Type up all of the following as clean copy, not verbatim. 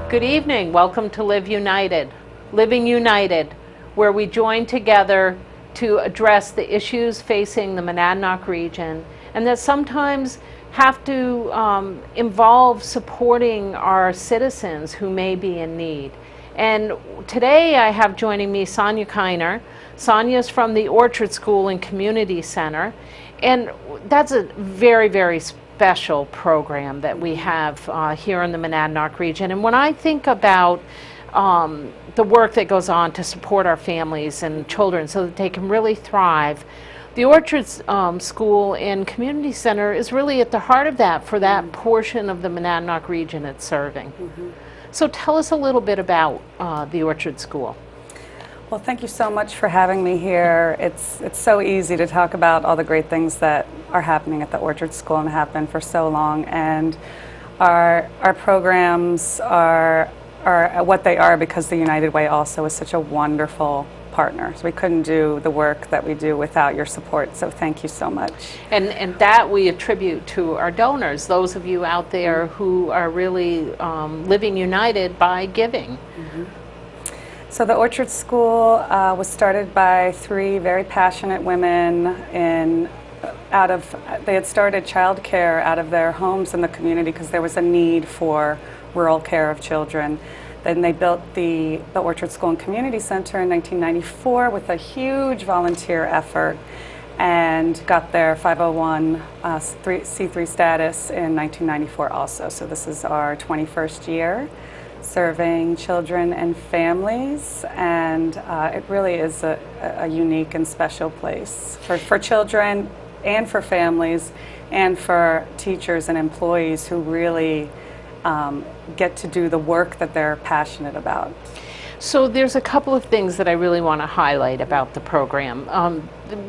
Good evening. Welcome to Live United, Living United, where we join together to address the issues facing the Monadnock region and that sometimes have to involve supporting our citizens who may be in need. And today I have joining me Sonia Kiner. Sonia is from the Orchard School and Community Center, and that's a very, very special program that we have here in the Monadnock region. And when I think about the work that goes on to support our families and children so that they can really thrive, the Orchard School and Community Center is really at the heart of that for that portion of the Monadnock region it's serving. So tell us a little bit about the Orchard School. Well, thank you so much for having me here. It's so easy to talk about all the great things that are happening at the Orchard School and have been for so long. And our programs are what they are because the United Way also is such a wonderful partner. So we couldn't do the work that we do without your support. So thank you so much. And that we attribute to our donors, those of you out there who are really living united by giving. So the Orchard School was started by three very passionate women they had started childcare out of their homes in the community because there was a need for rural care of children. Then they built the Orchard School and Community Center in 1994 with a huge volunteer effort and got their 501c3 status in 1994 also. So this is our 21st year serving children and families, and it really is a unique and special place for children and for families and for teachers and employees who really get to do the work that they're passionate about. So there's a couple of things that I really want to highlight about the program.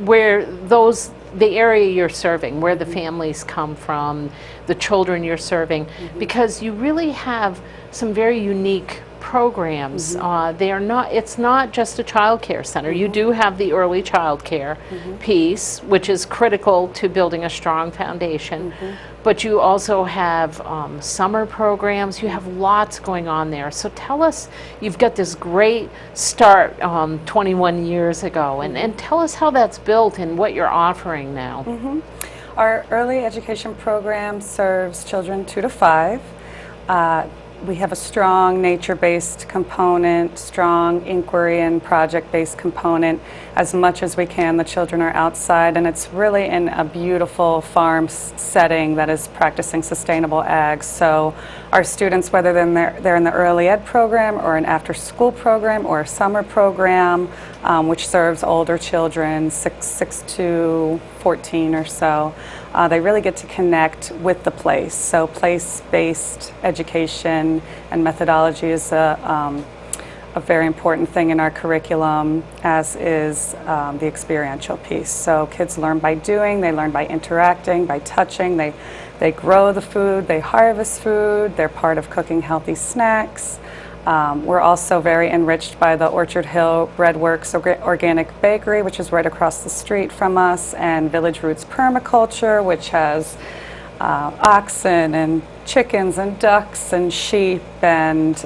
Where the area you're serving, where the families come from, the children you're serving, because you really have some very unique programs. It's not just a child care center. You do have the early child care piece, which is critical to building a strong foundation. But you also have summer programs. You have lots going on there. So tell us, you've got this great start 21 years ago, and tell us how that's built and what you're offering now. Our early education program serves children 2 to 5. We have a strong nature-based component, strong inquiry and project-based component. As much as we can, the children are outside, and it's really in a beautiful farm setting that is practicing sustainable ag. So our students, whether they're in the early ed program or an after-school program or a summer program, which serves older children, 6 to 14 or so, they really get to connect with the place. So place-based education and methodology is a very important thing in our curriculum, as is the experiential piece. So kids learn by doing, they learn by interacting, by touching, they grow the food, they harvest food, they're part of cooking healthy snacks. We're also very enriched by the Orchard Hill Breadworks Organic Bakery, which is right across the street from us, and Village Roots Permaculture, which has oxen and chickens and ducks and sheep, and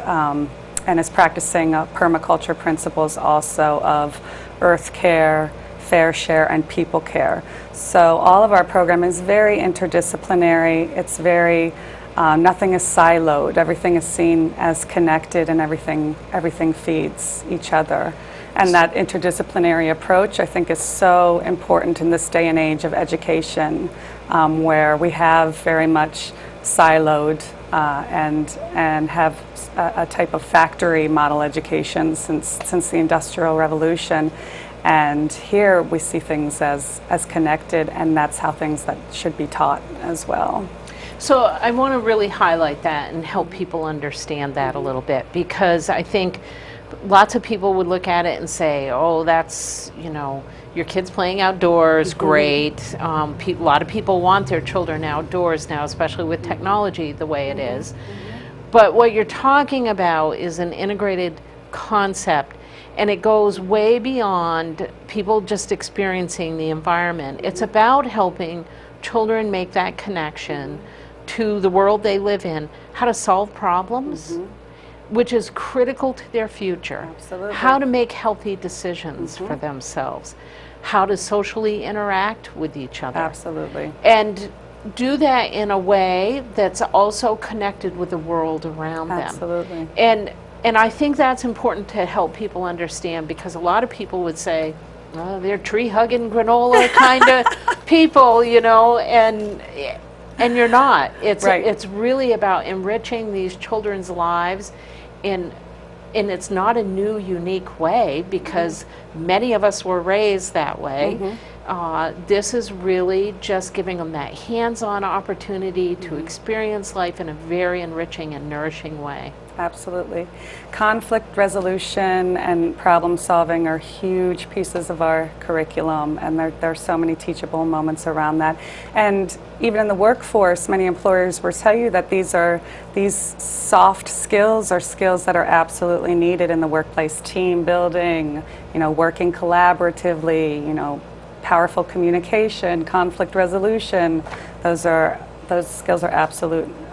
is practicing permaculture principles also of earth care, fair share, and people care. So all of our program is very interdisciplinary. It's very nothing is siloed. Everything is seen as connected, and everything feeds each other. And that interdisciplinary approach, I think, is so important in this day and age of education, where we have very much siloed and have a type of factory model education since the Industrial Revolution. And here we see things as connected, and that's how things that should be taught as well. So I want to really highlight that and help people understand that a little bit, because I think lots of people would look at it and say, oh, that's, your kids playing outdoors, great. A lot of people want their children outdoors now, especially with technology the way it is. But what you're talking about is an integrated concept, and it goes way beyond people just experiencing the environment. It's about helping children make that connection to the world they live in, how to solve problems, which is critical to their future. Absolutely. How to make healthy decisions for themselves, how to socially interact with each other. Absolutely. And do that in a way that's also connected with the world around them. Absolutely. And I think that's important to help people understand, because a lot of people would say, oh, they're tree-hugging granola kind of people, you know, and you're not. It's Right. It's really about enriching these children's lives in and it's not a new, unique way, because many of us were raised that way. This is really just giving them that hands-on opportunity to experience life in a very enriching and nourishing way. Absolutely. Conflict resolution and problem solving are huge pieces of our curriculum, and there are so many teachable moments around that. And even in the workforce, many employers will tell you that these soft skills are skills that are absolutely needed in the workplace. Team building, you know, working collaboratively, you know, powerful communication, conflict resolution. Those skills are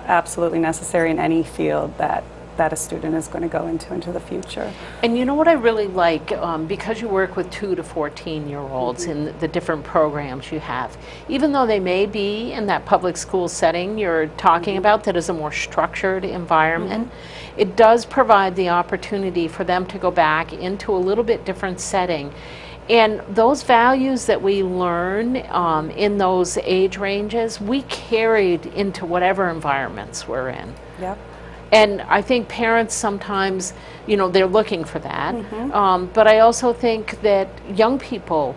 absolutely necessary in any field that a student is going to go into the future. And you know what I really like, because you work with 2 to 14-year-olds in the different programs you have, even though they may be in that public school setting you're talking about that is a more structured environment, it does provide the opportunity for them to go back into a little bit different setting. And those values that we learn in those age ranges, we carried into whatever environments we're in. Yep. And I think parents sometimes, you know, they're looking for that. But I also think that young people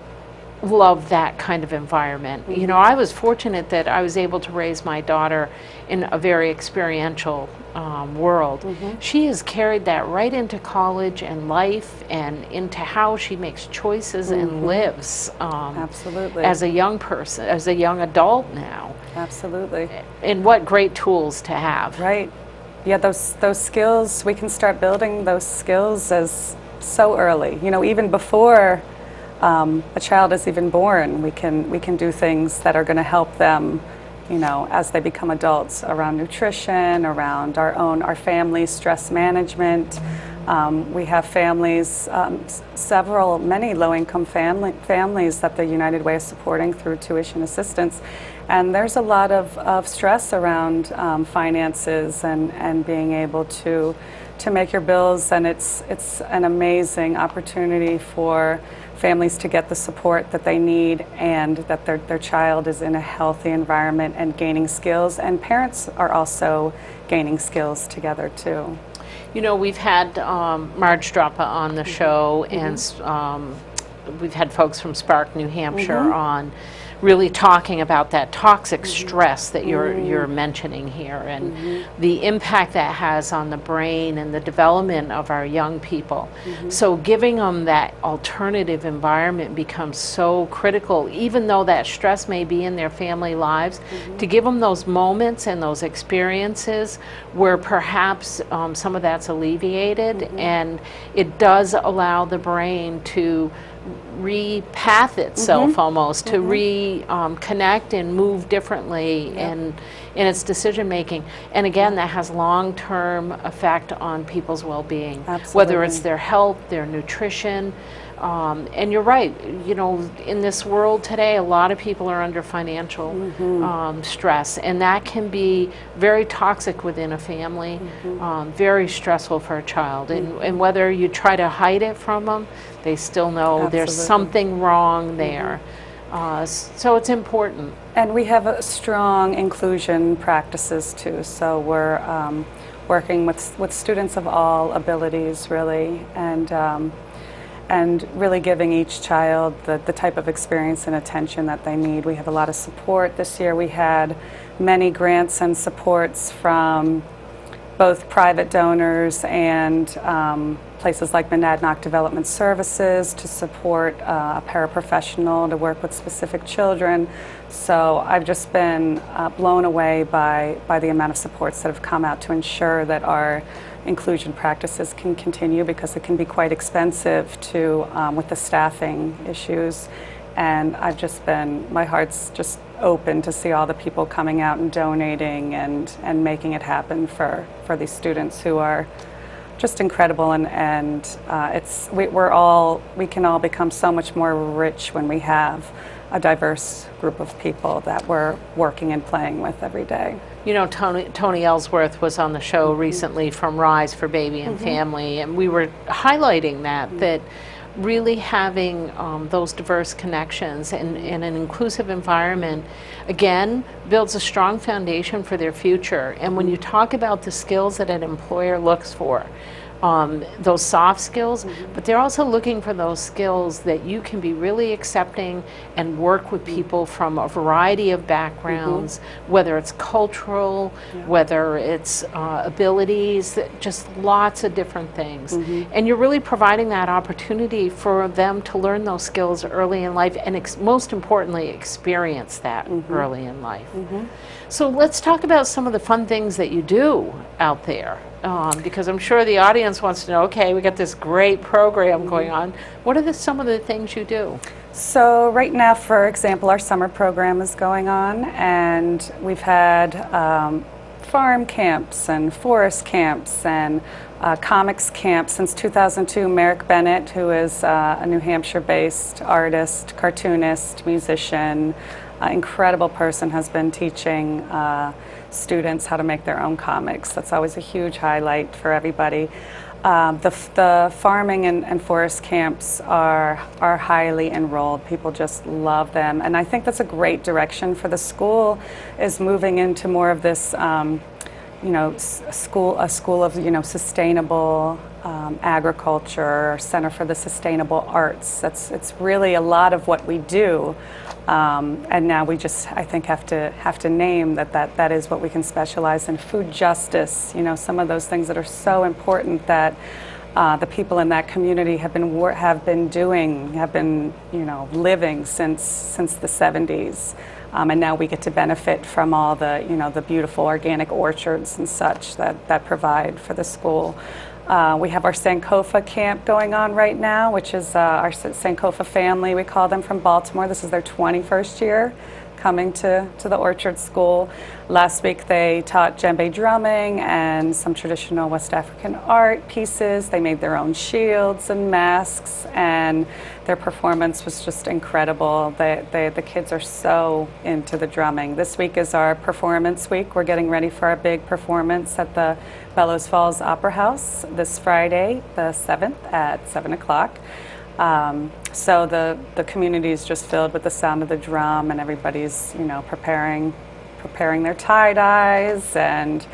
love that kind of environment. You know, I was fortunate that I was able to raise my daughter in a very experiential world. She has carried that right into college and life and into how she makes choices and lives Absolutely. as a young person, as a young adult now. Absolutely. And what great tools to have. Right. Yeah, those skills, we can start building those skills as so early. You know, even before a child is even born, we can do things that are going to help them, you know, as they become adults, around nutrition, around our family stress management. We have families, many low-income families that the United Way is supporting through tuition assistance. And there's a lot of stress around finances and being able to make your bills, and it's an amazing opportunity for families to get the support that they need, and that their child is in a healthy environment and gaining skills, and parents are also gaining skills together too. You know, we've had Marge Droppa on the show, and we've had folks from Spark, New Hampshire on, really talking about that toxic stress that you're mentioning here, and the impact that has on the brain and the development of our young people. So giving them that alternative environment becomes so critical, even though that stress may be in their family lives, to give them those moments and those experiences where perhaps some of that's alleviated, and it does allow the brain to repath itself almost, to reconnect and move differently in its decision making. And again, that has long-term effect on people's well-being, whether it's their health, their nutrition. And you're right, you know, in this world today, a lot of people are under financial stress, and that can be very toxic within a family, very stressful for a child. And whether you try to hide it from them, they still know there's something wrong there. So it's important. And we have a strong inclusion practices too, so we're working with students of all abilities, really, and really giving each child the type of experience and attention that they need. We have a lot of support. This year we had many grants and supports from both private donors and places like Monadnock Development Services to support a paraprofessional to work with specific children. So I've just been blown away by the amount of supports that have come out to ensure that our inclusion practices can continue, because it can be quite expensive to with the staffing issues. And my heart's just open to see all the people coming out and donating and making it happen for these students who are just incredible, and we can all become so much more rich when we have a diverse group of people that we're working and playing with every day. You know, Tony Ellsworth was on the show recently from Rise for Baby and Family, and we were highlighting that really having those diverse connections and an inclusive environment, again, builds a strong foundation for their future. And when you talk about the skills that an employer looks for, those soft skills, but they're also looking for those skills that you can be really accepting and work with people from a variety of backgrounds, whether it's cultural, whether it's abilities, just lots of different things. And you're really providing that opportunity for them to learn those skills early in life and most importantly experience that early in life. So let's talk about some of the fun things that you do out there. Because I'm sure the audience wants to know, okay, we got this great program going on. What are some of the things you do? So right now, for example, our summer program is going on, and we've had farm camps and forest camps and comics camps since 2002. Merrick Bennett, who is a New Hampshire-based artist, cartoonist, musician, incredible person, has been teaching students how to make their own comics. That's always a huge highlight for everybody. The farming and forest camps are highly enrolled. People just love them, and I think that's a great direction for the school, is moving into more of this, a school of sustainable agriculture, Center for the Sustainable Arts. It's really a lot of what we do. And now we just, I think, have to name that is what we can specialize in. Food justice, some of those things that are so important that the people in that community have been living since the 70s. And now we get to benefit from all the beautiful organic orchards and such that provide for the school. We have our Sankofa camp going on right now, which is our Sankofa family, we call them, from Baltimore. This is their 21st year coming to the Orchard School. Last week they taught djembe drumming and some traditional West African art pieces. They made their own shields and masks, and their performance was just incredible. The kids are so into the drumming. This week is our performance week. We're getting ready for our big performance at the Bellows Falls Opera House this Friday, the 7th at 7 o'clock. So the community is just filled with the sound of the drum, and everybody's preparing their tie-dyes and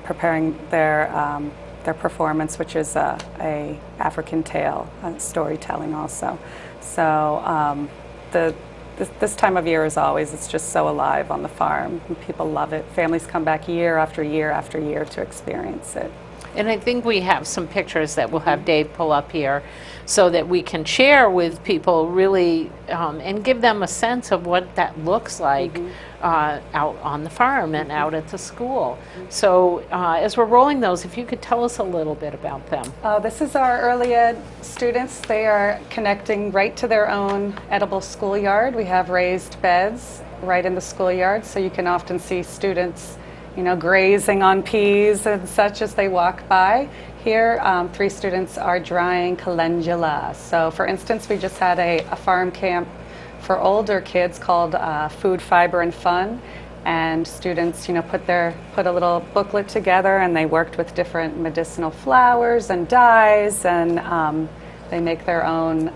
preparing their performance, which is a African tale, storytelling also. So this time of year, as always, it's just so alive on the farm, and people love it. Families come back year after year after year to experience it. And I think we have some pictures that we'll have Dave pull up here so that we can share with people really and give them a sense of what that looks like out on the farm and out at the school. So as we're rolling those, if you could tell us a little bit about them. This is our early ed students. They are connecting right to their own edible schoolyard. We have raised beds right in the schoolyard, so you can often see students grazing on peas and such as they walk by. Here, 3 students are drying calendula. So for instance, we just had a farm camp for older kids called Food, Fiber, and Fun. And students, put a little booklet together, and they worked with different medicinal flowers and dyes, and they make their own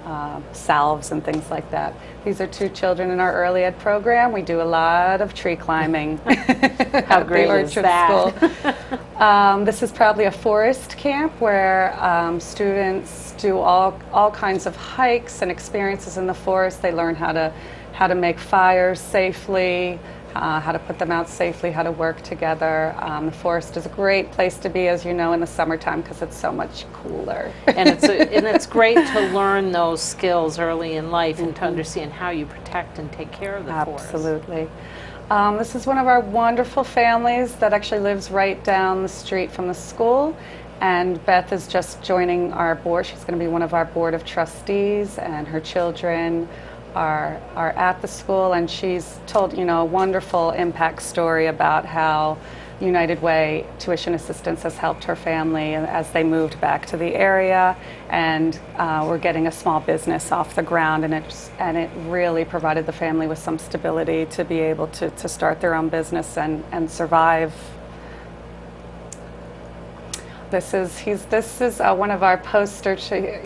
salves and things like that. These are 2 children in our early ed program. We do a lot of tree climbing. How great is that? School. This is probably a forest camp where students do all kinds of hikes and experiences in the forest. They learn how to make fires safely, how to put them out safely, how to work together. The forest is a great place to be, as you know, in the summertime because it's so much cooler. And it's great to learn those skills early in life and to understand how you protect and take care of the forest. Absolutely. This is one of our wonderful families that actually lives right down the street from the school. And Beth is just joining our board. She's going to be one of our board of trustees, and her children are at the school, and she's told a wonderful impact story about how United Way tuition assistance has helped her family as they moved back to the area, and we're getting a small business off the ground, and it really provided the family with some stability to be able to start their own business and survive. This is one of our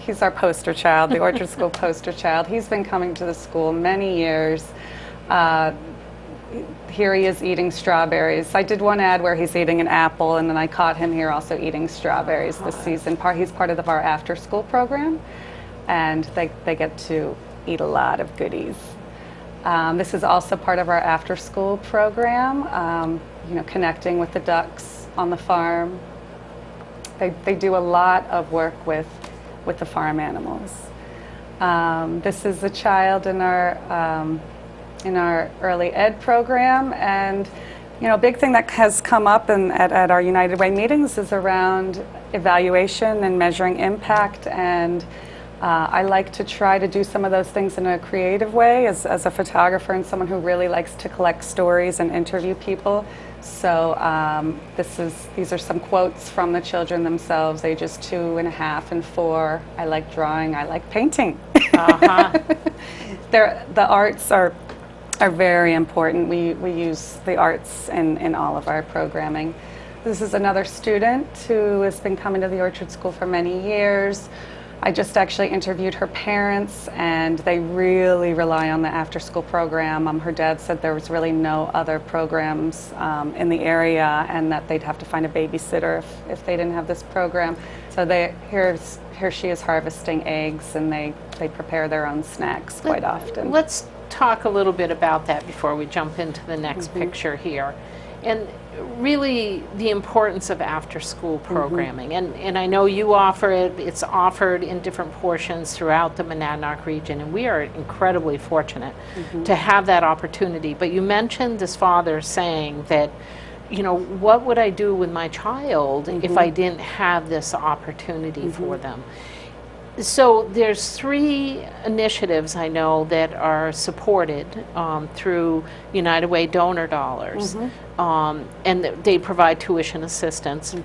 he's our poster child, the Orchard School poster child. He's been coming to the school many years. Here he is eating strawberries. I did one ad where he's eating an apple, and then I caught him here also eating strawberries this season. He's part of our after-school program, and they get to eat a lot of goodies. This is also part of our after-school program, connecting with the ducks on the farm. They do a lot of work with the farm animals. This is a child in our early ed program, and a big thing that has come up at our United Way meetings is around evaluation and measuring impact, and I like to try to do some of those things in a creative way as a photographer and someone who really likes to collect stories and interview people. So these are some quotes from the children themselves, ages 2.5 and 4. I like drawing, I like painting. The arts are very important. We use the arts in all of our programming. This is another student who has been coming to the Orchard School for many years. I just actually interviewed her parents, and they really rely on the after-school program. Her dad said there was really no other programs in the area, and that they'd have to find a babysitter if they didn't have this program. So here she is harvesting eggs, and they prepare their own snacks quite often. Let's talk a little bit about that before we jump into the next picture here. And really the importance of after-school programming. And I know you offer it. It's offered in different portions throughout the Monadnock region, and we are incredibly fortunate to have that opportunity. But you mentioned this father saying that, what would I do with my child if I didn't have this opportunity for them? So there's 3 initiatives I know that are supported through United Way donor dollars, and they provide tuition assistance.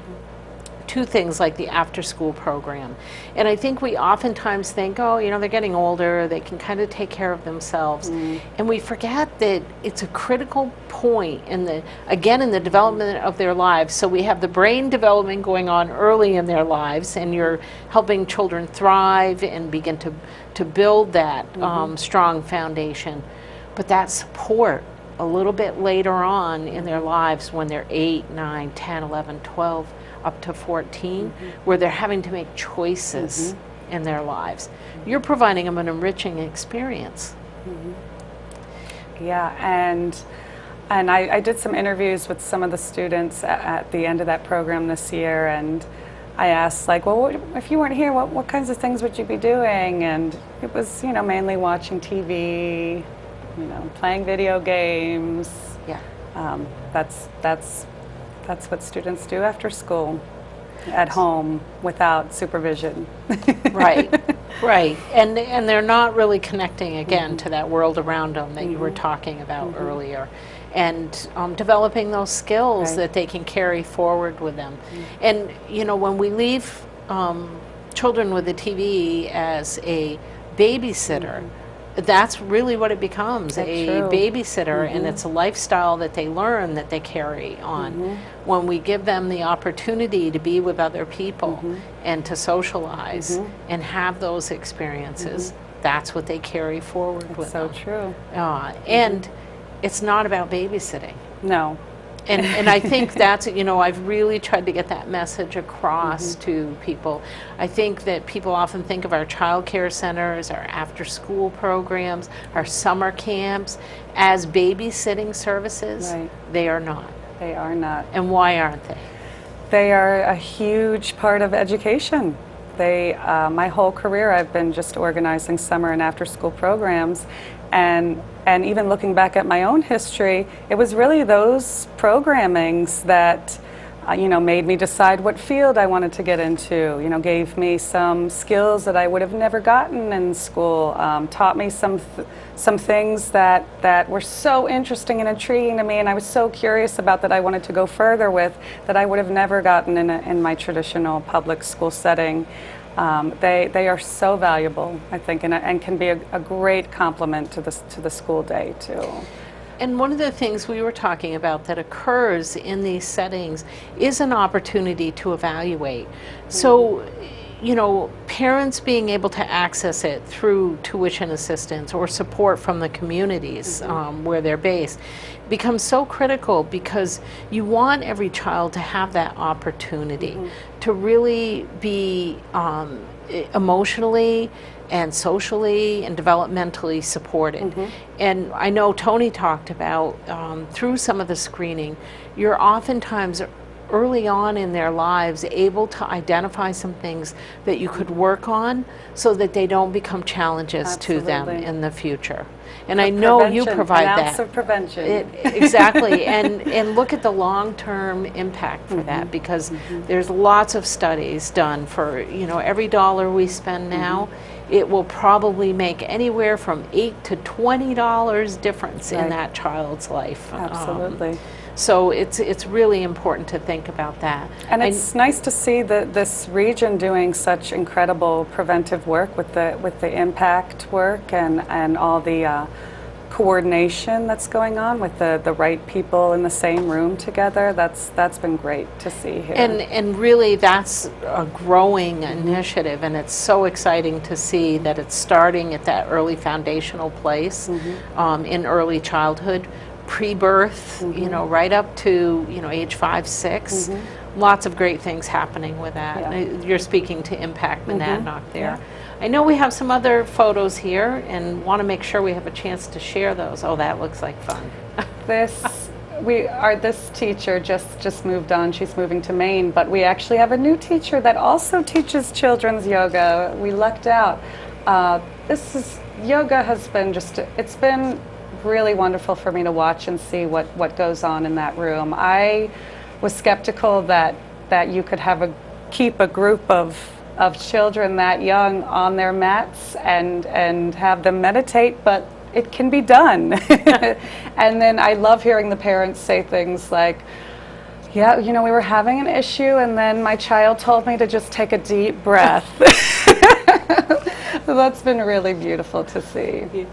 2 things like the after-school program. And I think we oftentimes think, they're getting older, they can kind of take care of themselves. And we forget that it's a critical point in the development of their lives. So we have the brain development going on early in their lives, and you're helping children thrive and begin to build that strong foundation. But that support a little bit later on in their lives, when they're 8, 9, 10, 11, 12, up to 14, where they're having to make choices in their lives. You're providing them an enriching experience. Yeah, and I did some interviews with some of the students at the end of that program this year, and I asked, if you weren't here, what kinds of things would you be doing? And it was, mainly watching TV, playing video games. Yeah. That's what students do after school, at home, without supervision. Right. And they're not really connecting again to that world around them that you were talking about earlier, and developing those skills that they can carry forward with them. And when we leave children with a TV as a babysitter, that's really what it becomes, babysitter, and it's a lifestyle that they learn, that they carry on. When we give them the opportunity to be with other people and to socialize and have those experiences, that's what they carry forward with them. So true. And it's not about babysitting. No. And I think that's, I've really tried to get that message across to people. I think that people often think of our child care centers, our after-school programs, our summer camps as babysitting services. Right. They are not. They are not. And why aren't they? They are a huge part of education. My whole career I've been just organizing summer and after-school programs, and even looking back at my own history, it was really those programmings that made me decide what field I wanted to get into, gave me some skills that I would have never gotten in school, taught me some things that were so interesting and intriguing to me, and I was so curious about that I wanted to go further with, that I would have never gotten in my traditional public school setting. They are so valuable, I think, and can be a great complement to the school day too. And one of the things we were talking about that occurs in these settings is an opportunity to evaluate. So, parents being able to access it through tuition assistance or support from the communities where they're based becomes so critical, because you want every child to have that opportunity to really be emotionally and socially and developmentally supported. And I know Tony talked about through some of the screening, you're oftentimes early on in their lives able to identify some things that you could work on so that they don't become challenges to them in the future. And I know you provide that. An ounce of prevention. Exactly, and look at the long-term impact for that, because there's lots of studies done for, every dollar we spend now, it will probably make anywhere from $8 to $20 difference in that child's life. Absolutely. So it's really important to think about that. And it's nice to see this region doing such incredible preventive work with the impact work and all the coordination that's going on with the right people in the same room together. That's been great to see here. And really that's a growing initiative, and it's so exciting to see that it's starting at that early foundational place in early childhood, pre-birth, right up to age 5, 6. Lots of great things happening with that. You're speaking to Impact Monadnock there. I know we have some other photos here and want to make sure we have a chance to share those. Oh, that looks like fun. This teacher just moved on. She's moving to Maine, but we actually have a new teacher that also teaches children's yoga. We lucked out. Yoga has been it's been really wonderful for me to watch and see what goes on in that room. I was skeptical that you could keep a group of children that young on their mats and have them meditate, but it can be done. And then I love hearing the parents say things like, yeah, we were having an issue, and then my child told me to just take a deep breath. So that's been really beautiful to see.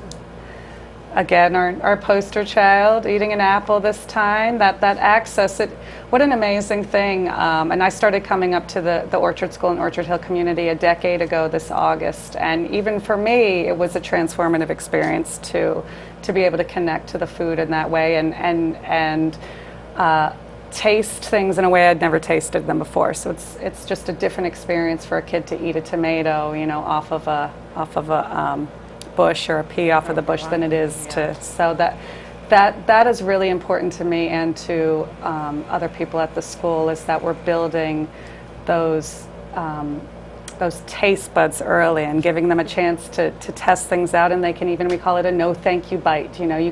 Again, our poster child eating an apple this time, that access, what an amazing thing. And I started coming up to the Orchard School and Orchard Hill community a decade ago this August, and even for me it was a transformative experience to be able to connect to the food in that way and taste things in a way I'd never tasted them before. So it's just a different experience for a kid to eat a tomato, off of a bush, or a pea off of the bush, than it is so that is really important to me and to other people at the school, is that we're building those taste buds early and giving them a chance to test things out, and we call it a no thank you bite. You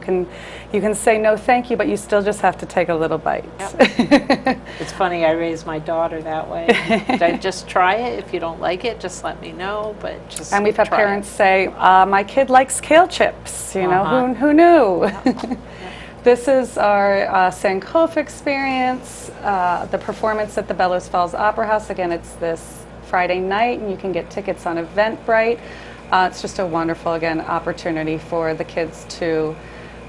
can say no thank you, but you still just have to take a little bite. Yep. It's funny, I raised my daughter that way. I just try it. If you don't like it, just let me know. But just and we've had parents say, my kid likes kale chips. Who knew? Yep. This is our Sankofa experience, the performance at the Bellows Falls Opera House. Again, it's this Friday night, and you can get tickets on Eventbrite. It's just a wonderful, again, opportunity for the kids to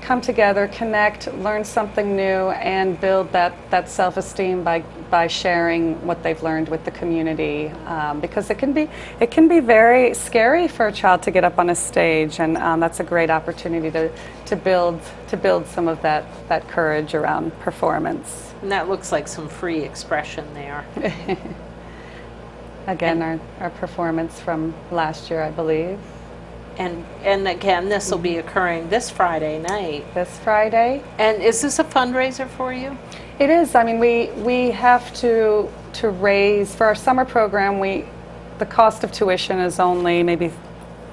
come together, connect, learn something new, and build that self-esteem by sharing what they've learned with the community. Because it can be very scary for a child to get up on a stage, and that's a great opportunity to build some of that courage around performance. And that looks like some free expression there. Again, our performance from last year, I believe. And again, this will be occurring this Friday night. This Friday. And is this a fundraiser for you? It is. I mean, we have to raise, for our summer program, the cost of tuition is only maybe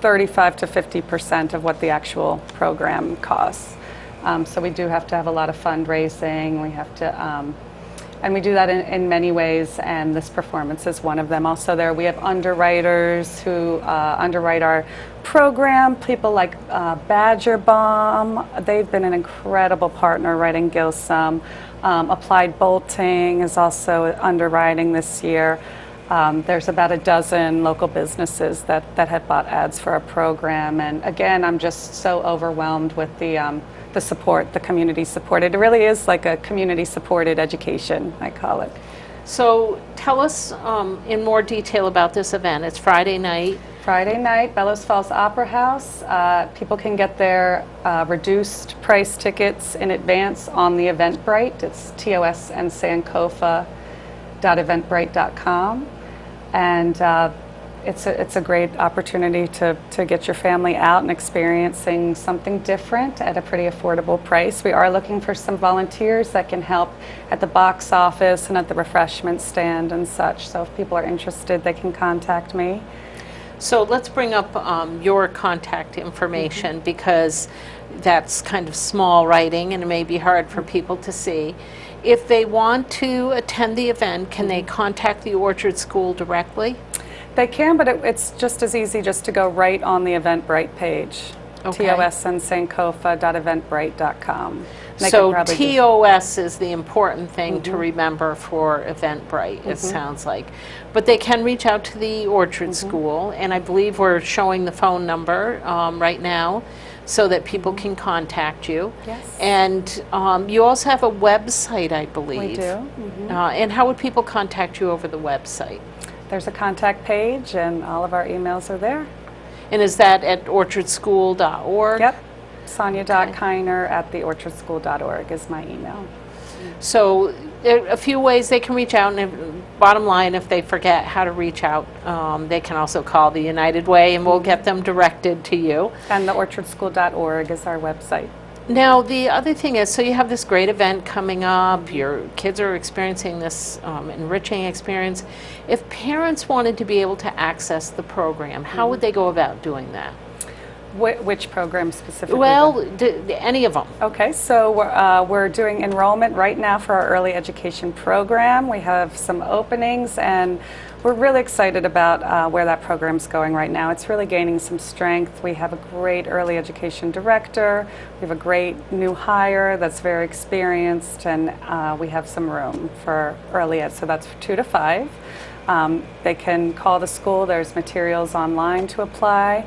35 to 50% of what the actual program costs. So we do have to have a lot of fundraising. We have to, And we do that in many ways, and this performance is one of them. Also there we have underwriters who underwrite our program, people like Badger Bomb. They've been an incredible partner writing Gilsum. Applied Bolting is also underwriting this year. There's about a dozen local businesses that have bought ads for our program. And again, I'm just so overwhelmed with the support, the community support. It really is like a community-supported education, I call it. So tell us in more detail about this event. It's Friday night. Friday night, Bellows Falls Opera House. People can get their reduced price tickets in advance on the Eventbrite. It's tosandsankofa.eventbrite.com. And it's a great opportunity to get your family out and experiencing something different at a pretty affordable price. We are looking for some volunteers that can help at the box office and at the refreshment stand and such. So if people are interested, they can contact me. So let's bring up your contact information because that's kind of small writing and it may be hard for people to see. If they want to attend the event, can they contact the Orchard School directly? They can, but it's just as easy just to go right on the Eventbrite page. Okay. tosandsankofa.eventbrite.com. So TOS is the important thing to remember for Eventbrite, it sounds like. But they can reach out to the Orchard School, and I believe we're showing the phone number right now so that people can contact you. Yes. And you also have a website, I believe. We do. And how would people contact you over the website? There's a contact page, and all of our emails are there. And is that at orchardschool.org? Yep. Sonia.Kiner@theorchardschool.org is my email. So there are a few ways they can reach out, and bottom line, if they forget how to reach out, they can also call the United Way, and we'll get them directed to you. And theorchardschool.org is our website. Now, the other thing is, so you have this great event coming up, your kids are experiencing this enriching experience. If parents wanted to be able to access the program, how would they go about doing that? Which program specifically? Well, any of them. Okay, so we're doing enrollment right now for our early education program. We have some openings, and we're really excited about where that program's going right now. It's really gaining some strength. We have a great early education director. We have a great new hire that's very experienced, and we have some room for early ed, so that's 2 to 5. They can call the school. There's materials online to apply.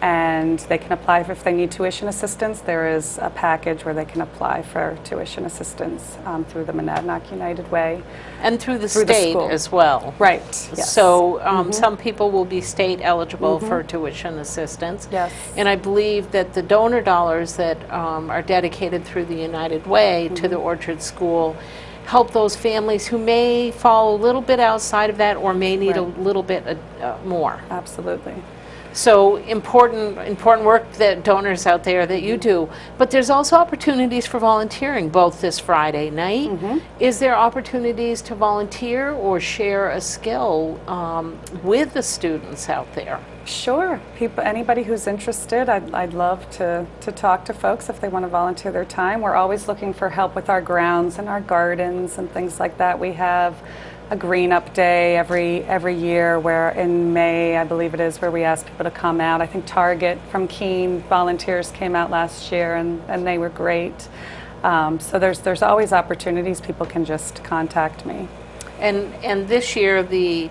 And they can apply if they need tuition assistance. There is a package where they can apply for tuition assistance through the Monadnock United Way. And through the state as well. Right, yes. So some people will be state eligible for tuition assistance. Yes. And I believe that the donor dollars that are dedicated through the United Way to the Orchard School help those families who may fall a little bit outside of that or may need a little bit more. Absolutely. So important work that donors out there that you do. But there's also opportunities for volunteering both this Friday night. Is there opportunities to volunteer or share a skill with the students out there? Sure. Anybody who's interested, I'd love to talk to folks if they want to volunteer their time. We're always looking for help with our grounds and our gardens and things like that. We have a green up day every year where in May, I believe it is, where we ask people to come out. I think Target from Keene volunteers came out last year and they were great. So there's always opportunities. People can just contact me. And this year there's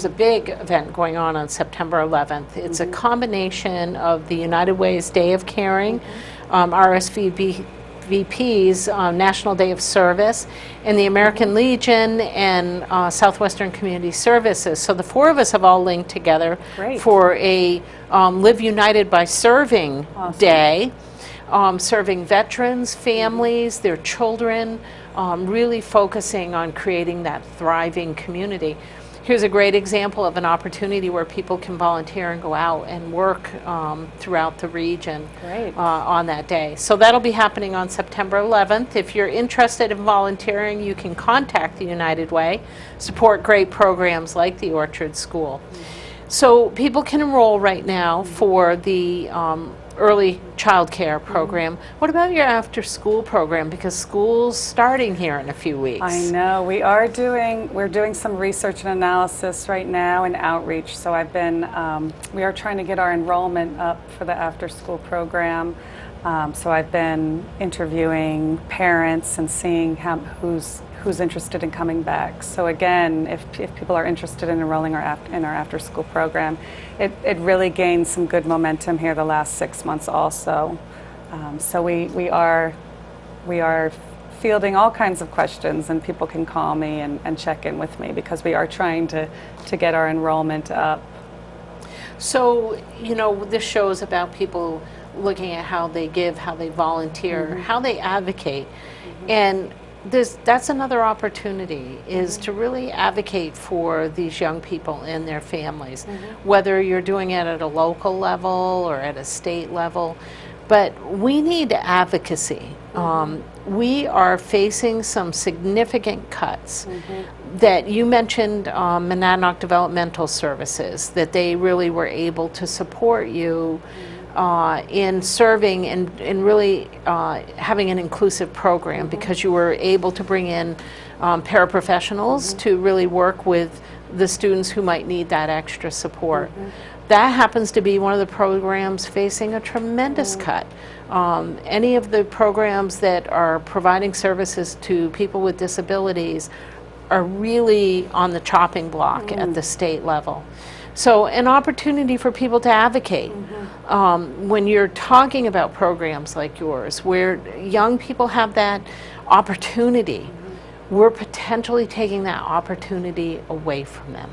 a big event going on September 11th. It's a combination of the United Way's Day of Caring, RSVP's National Day of Service, and the American Legion and Southwestern Community Services. So the 4 of us have all linked together for a Live United by Serving Day, serving veterans, families, their children, really focusing on creating that thriving community. Here's a great example of an opportunity where people can volunteer and go out and work throughout the region on that day. So that'll be happening on September 11th. If you're interested in volunteering, you can contact the United Way, support great programs like the Orchard School. So people can enroll right now for the early child care program. What about your after-school program? Because school's starting here in a few weeks. I know. We're doing some research and analysis right now and outreach. So we are trying to get our enrollment up for the after-school program. So I've been interviewing parents and seeing who's interested in coming back. So again, if people are interested in enrolling in our after-school program, it really gained some good momentum here the last 6 months also. So we are fielding all kinds of questions, and people can call me and check in with me because we are trying to get our enrollment up. So, this show is about people looking at how they give, how they volunteer, how they advocate. And that's another opportunity, is to really advocate for these young people and their families, whether you're doing it at a local level or at a state level. But we need advocacy. We are facing some significant cuts. That you mentioned Monadnock Developmental Services, that they really were able to support you in serving and really having an inclusive program, because you were able to bring in paraprofessionals to really work with the students who might need that extra support. That happens to be one of the programs facing a tremendous cut. Any of the programs that are providing services to people with disabilities are really on the chopping block at the state level. So an opportunity for people to advocate. When you're talking about programs like yours, where young people have that opportunity, we're potentially taking that opportunity away from them.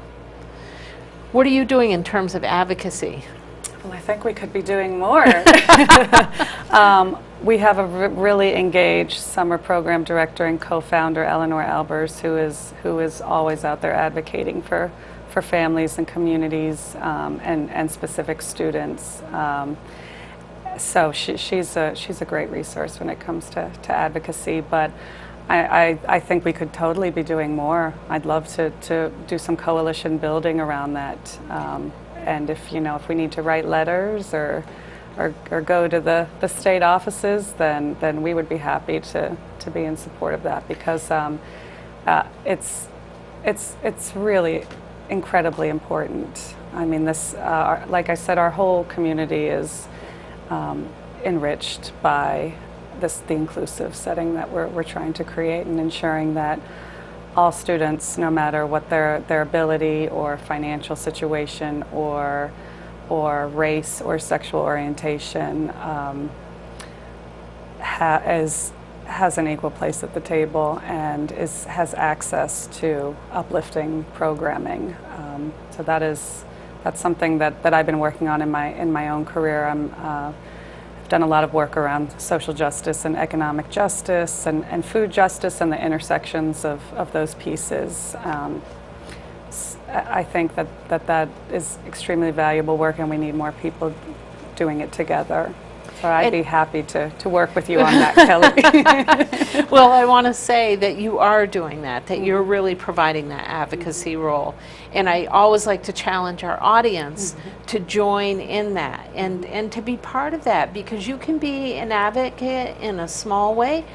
What are you doing in terms of advocacy? Well, I think we could be doing more. We have a really engaged summer program director and co-founder, Eleanor Albers, who is always out there advocating for families and communities and specific students. So she's a great resource when it comes to advocacy. But I think we could totally be doing more. I'd love to do some coalition building around that. And if we need to write letters or go to the state offices, then we would be happy to be in support of that, because it's really incredibly important. I mean, like I said, our whole community is enriched by the inclusive setting that we're trying to create, and ensuring that all students, no matter what their ability or financial situation or race or sexual orientation, has an equal place at the table and has access to uplifting programming. So that's something that I've been working on in my own career. I've done a lot of work around social justice and economic justice and food justice and the intersections of those pieces. I think that is extremely valuable work, and we need more people doing it together. So I'd be happy to work with you on that, Kelly. Well, I want to say that you are doing that you're really providing that advocacy role. And I always like to challenge our audience to join in that and to be part of that, because you can be an advocate in a small way.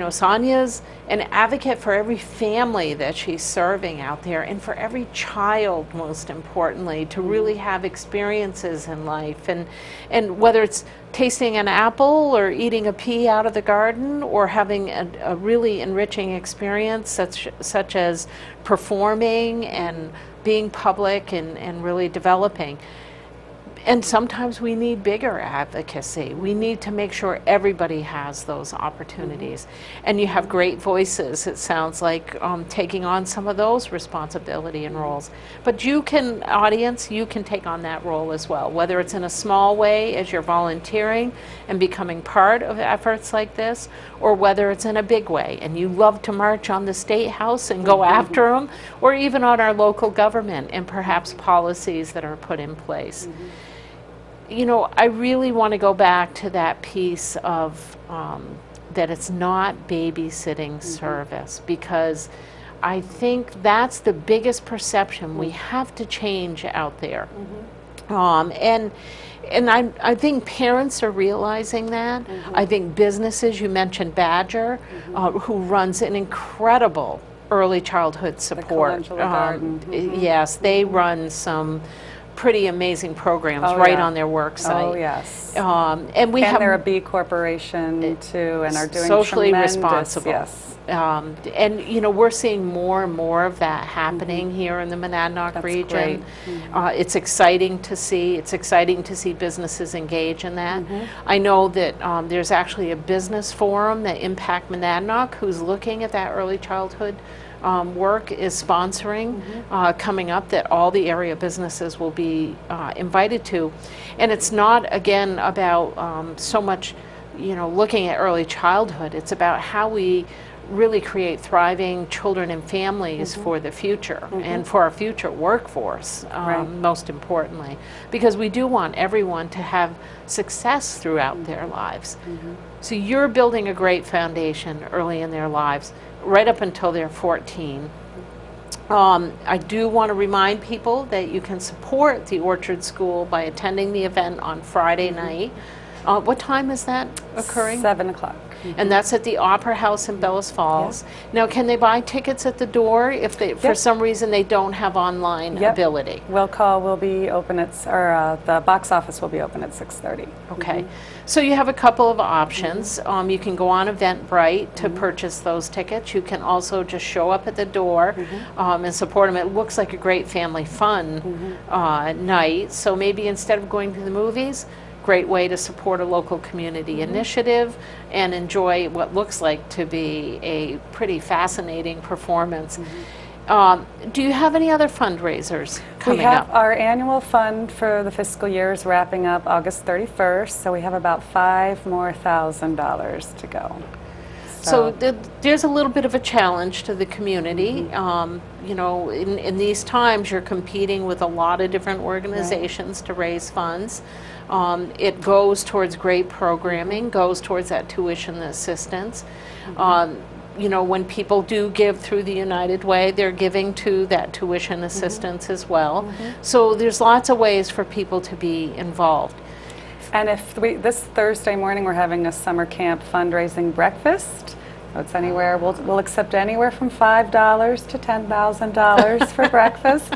Sonia's an advocate for every family that she's serving out there, and for every child, most importantly, to really have experiences in life. And whether it's tasting an apple or eating a pea out of the garden, or having a really enriching experience such as performing and being public and really developing. And sometimes we need bigger advocacy. We need to make sure everybody has those opportunities. And you have great voices, it sounds like, taking on some of those responsibility and roles. But you can, audience, you can take on that role as well, whether it's in a small way as you're volunteering and becoming part of efforts like this, or whether it's in a big way and you love to march on the State House and go after them, or even on our local government and perhaps policies that are put in place. I really want to go back to that piece of that it's not babysitting service, because I think that's the biggest perception we have to change out there. And I think parents are realizing that. I think businesses, you mentioned Badger, who runs an incredible early childhood support. Calendula Garden. Yes, they run some pretty amazing programs Oh, right yeah. on their work site. Oh, yes. And we have they're a B corporation too, and are doing socially tremendous, responsible. Yes. And you know, we're seeing more and more of that happening here in the Monadnock That's region. great. It's exciting to see. It's exciting to see businesses engage in that. I know that there's actually a business forum that Impact Monadnock, who's looking at that early childhood work, is sponsoring coming up, that all the area businesses will be invited to. And it's not, again, about so much, you know, looking at early childhood. It's about how we really create thriving children and families for the future and for our future workforce, most importantly, because we do want everyone to have success throughout their lives. So you're building a great foundation early in their lives, right up until they're 14. I do want to remind people that you can support the Orchard School by attending the event on Friday night. What time is that occurring? 7 o'clock. And that's at the Opera House in Bellas Falls. Now, can they buy tickets at the door if they, for some reason, they don't have online ability? Will call will be open at, or the box office will be open at 6:30. Okay. So you have a couple of options. You can go on Eventbrite to purchase those tickets. You can also just show up at the door and support them. It looks like a great family fun night. So maybe instead of going to the movies, great way to support a local community initiative and enjoy what looks like to be a pretty fascinating performance. Do you have any other fundraisers coming We have up? our annual fund for the fiscal year is wrapping up August 31st, so we have about $5,000 to go. So there's a little bit of a challenge to the community. You know, in these times, you're competing with a lot of different organizations to raise funds. It goes towards great programming, goes towards that tuition assistance. You know, when people do give through the United Way, they're giving to that tuition assistance as well. So there's lots of ways for people to be involved. And if this Thursday morning we're having a summer camp fundraising breakfast. So it's anywhere, we'll accept anywhere from $5 to $10,000 for breakfast.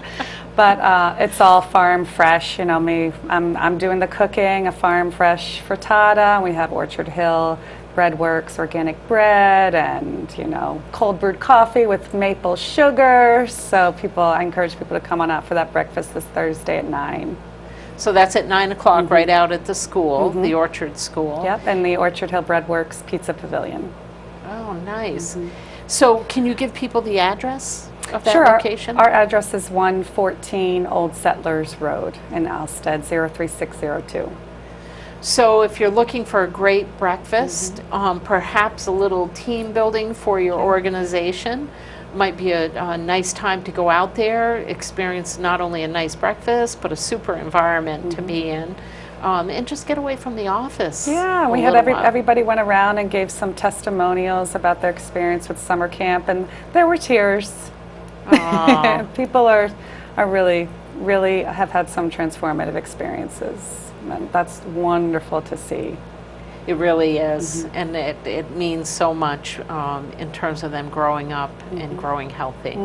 But it's all farm fresh. You know, I'm doing the cooking, a farm fresh frittata. We have Orchard Hill Breadworks organic bread, and you know, cold brewed coffee with maple sugar. So I encourage people to come on out for that breakfast this Thursday at 9. So that's at 9 o'clock right out at the school, the Orchard School. Yep, and the Orchard Hill Breadworks Pizza Pavilion. Oh, nice. So can you give people the address of that Sure. location? Our address is 114 Old Settlers Road in Alstead, 03602. So if you're looking for a great breakfast, perhaps a little team building for your organization, might be a nice time to go out there, experience not only a nice breakfast, but a super environment to be in, and just get away from the office. Yeah, we had everybody went around and gave some testimonials about their experience with summer camp, and there were tears. People are really have had some transformative experiences. And that's wonderful to see. It really is, and it means so much in terms of them growing up and growing healthy.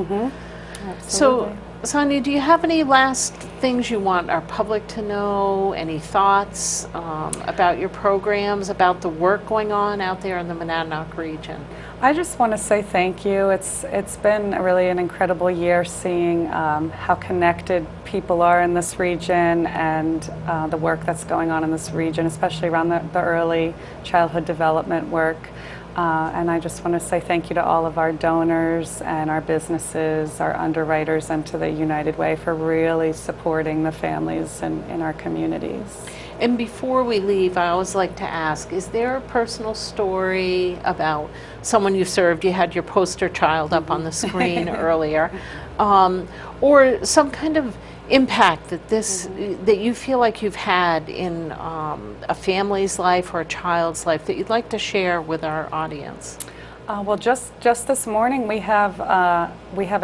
So, Sonia, do you have any last things you want our public to know? Any thoughts about your programs, about the work going on out there in the Monadnock region? I just want to say thank you. It's been really an incredible year seeing how connected people are in this region, and the work that's going on in this region, especially around the early childhood development work. And I just want to say thank you to all of our donors and our businesses, our underwriters, and to the United Way for really supporting the families in our communities. And before we leave, I always like to ask, is there a personal story about someone you served? You had your poster child up on the screen earlier. Or some kind of impact that you feel like you've had in a family's life or a child's life that you'd like to share with our audience? Well, just this morning we have a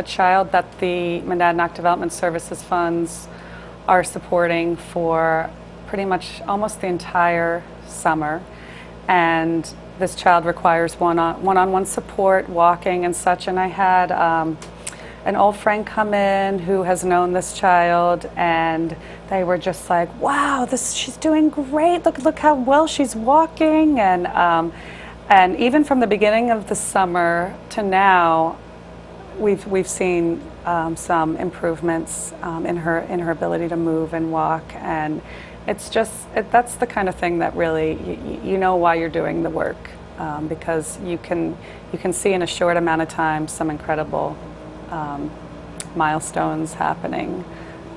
child that the Monadnock Development Services funds are supporting for pretty much almost the entire summer. And this child requires one-on-one support, walking and such. And I had an old friend come in who has known this child, and they were just like, wow, she's doing great. Look how well she's walking. And even from the beginning of the summer to now, we've seen some improvements in her ability to move and walk. And it's just, that's the kind of thing that really, you know why you're doing the work, because you can see in a short amount of time some incredible milestones happening.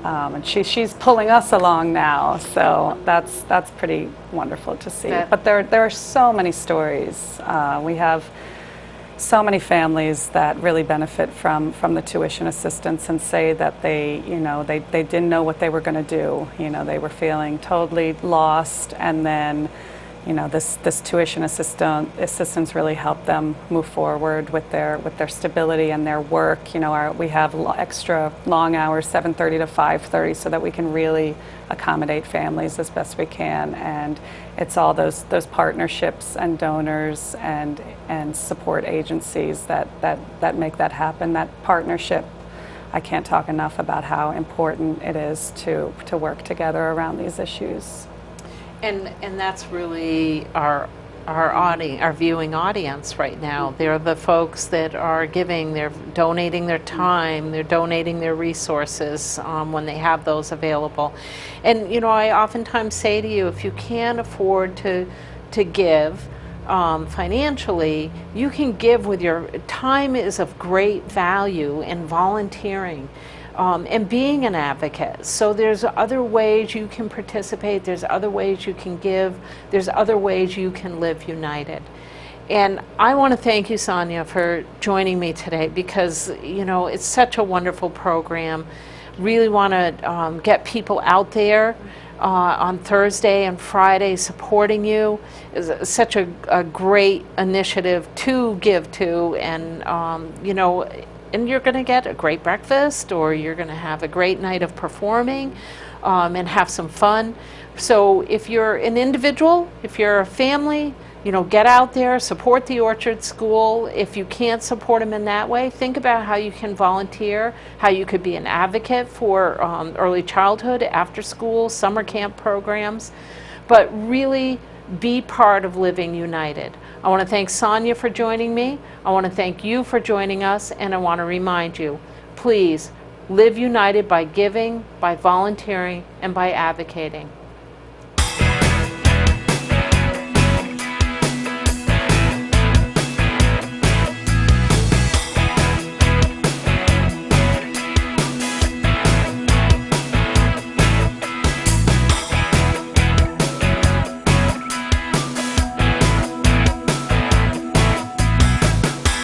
And she's pulling us along now, so that's pretty wonderful to see. But there are so many stories. We have so many families that really benefit from the tuition assistance and say that they didn't know what they were going to do. They were feeling totally lost, and then this tuition assistance really helped them move forward with their stability and their work. We have extra long hours, 7:30 to 5:30, so that we can really accommodate families as best we can. And it's all those partnerships and donors and support agencies that make that happen. That partnership, I can't talk enough about how important it is to work together around these issues. And that's really our viewing audience right now. They're the folks that are giving, they're donating their time, they're donating their resources when they have those available. And I oftentimes say to you, if you can't afford to give financially, you can give with your time. Is of great value in volunteering. And being an advocate. So there's other ways you can participate, there's other ways you can give, there's other ways you can live united. And I want to thank you, Sonia, for joining me today, because it's such a wonderful program. Really want to get people out there on Thursday and Friday supporting you. It's such a great initiative to give to, and and you're going to get a great breakfast, or you're going to have a great night of performing and have some fun. So if you're an individual, if you're a family, get out there, support the Orchard School. If you can't support them in that way, think about how you can volunteer, how you could be an advocate for early childhood, after school, summer camp programs, but really be part of Living United. I want to thank Sonia for joining me. I want to thank you for joining us, and I want to remind you, please live united by giving, by volunteering, and by advocating.